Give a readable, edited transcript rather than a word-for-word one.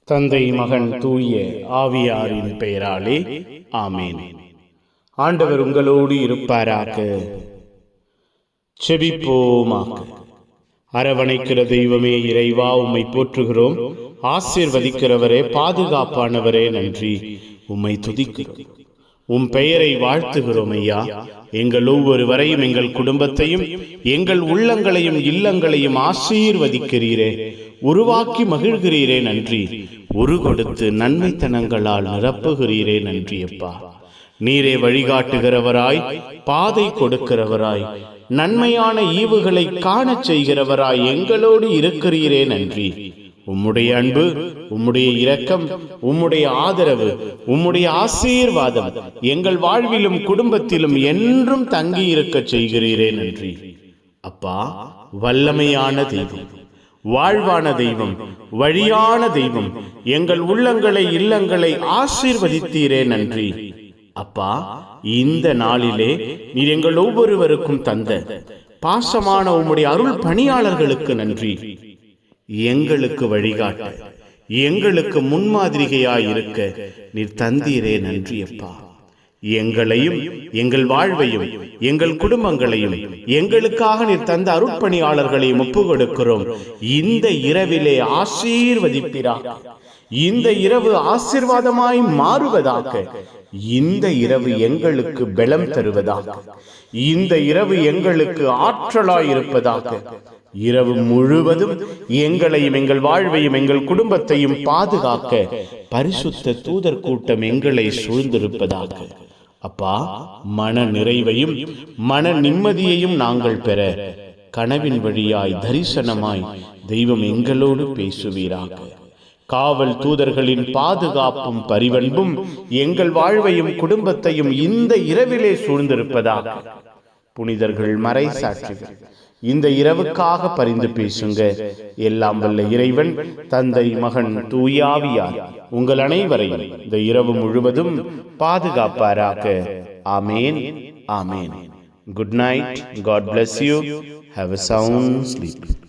தந்தை, மகன், தூய ஆவியாரின் பெயராலே ஆமேன். ஆண்டவர் உங்களோடு இருப்பாராக. செபிப்போமாக. அரவணைக்கிற தெய்வமே இறைவா, உம்மை போற்றுகிறோம். ஆசீர்வதிக்கிறவரே, பாதுகாப்பானவரே, நன்றி. உம்மை துதிக்கிறோம், உம் பெயரை வாழ்த்துகிறோம் ஐயா. எங்கள் ஒவ்வொருவரையும், எங்கள் குடும்பத்தையும், எங்கள் உள்ளங்களையும் இல்லங்களையும் ஆசீர்வதிக்கிறீரே, உருவாக்கி மகிழ்கிறீரே, நன்றி. உரு கொடுத்து நன்மைத்தனங்களால் நிரப்புகிறீரே, நன்றி அப்பா. நீரே வழிகாட்டுகிறவராய், பாதை கொடுக்கிறவராய், நன்மையான ஈவுகளை காணச் செய்கிறவராய் எங்களோடு இருக்கிறீரே, நன்றி. உம்முடைய அன்பு, உம்முடைய இரக்கம், உம்முடைய ஆதரவு, உம்முடைய ஆசீர்வாதம் எங்கள் வாழ்விலும் குடும்பத்திலும் என்றும் தங்கி இருக்க செய்கிறீரே, நன்றி அப்பா. வல்லமையான தெய்வம், வாழ்வான தெய்வம், வழியான தெய்வம், எங்கள் உள்ளங்களை இல்லங்களை ஆசீர்வதித்தீரே, நன்றி அப்பா. இந்த நாளிலே நீர் எங்கள் ஒவ்வொருவருக்கும் தந்த பாசமான உம்முடைய அருள் பணியாளர்களுக்கு நன்றி. எங்களுக்கு வழிகாட்ட, எங்களுக்கு முன்மாதிரிகையாயிருக்க நீர் தந்தீரே, நன்றி அப்பா. எங்களையும், எங்கள் வாழ்வையும், எங்கள் குடும்பங்களையும், எங்களுக்காக நீர் தந்த அருட்பணியாளர்களையும் ஒப்பு கொடுக்கிறோம். இந்த இரவிலே ஆசீர்வதிப்பிறாக, இந்த இரவு ஆசீர்வாதமாய் மாறுவதாக, இந்த இரவு எங்களுக்கு பலம் தருவதாக, இந்த இரவு எங்களுக்கு ஆற்றலாயிருப்பதாக, இரவு முழுவதும் எங்களையும், எங்கள் வாழ்வையும், எங்கள் குடும்பத்தையும் பாதுகாக்க பரிசுத்த தூதர் கூட்டம் எங்களை சூழ்ந்திருப்பதாக அப்பா. மன நிறைவையும் மன நிம்மதியையும் நாங்கள் பெற கனவின் வழியாய், தரிசனமாய் தெய்வம் எங்களோடு பேசுவீராக. காவல் தூதர்களின் பாதுகாப்பும் பரிவன்பும் எங்கள் வாழ்வையும் குடும்பத்தையும் இந்த இரவிலே சூழ்ந்திருப்பதாக. புனிதர்கள், மறை சாட்சிகள் இந்த இரவுக்காக பரிந்து பேசுங்க. எல்லாம் வல்ல இறைவன், தந்தை, மகன், தூய ஆவியார் உங்கள் அனைவரையும் இந்த இரவு முழுவதும் பாதுகாப்பாராக. ஆமேன், ஆமேன். Good night. God bless you. Have a sound sleep.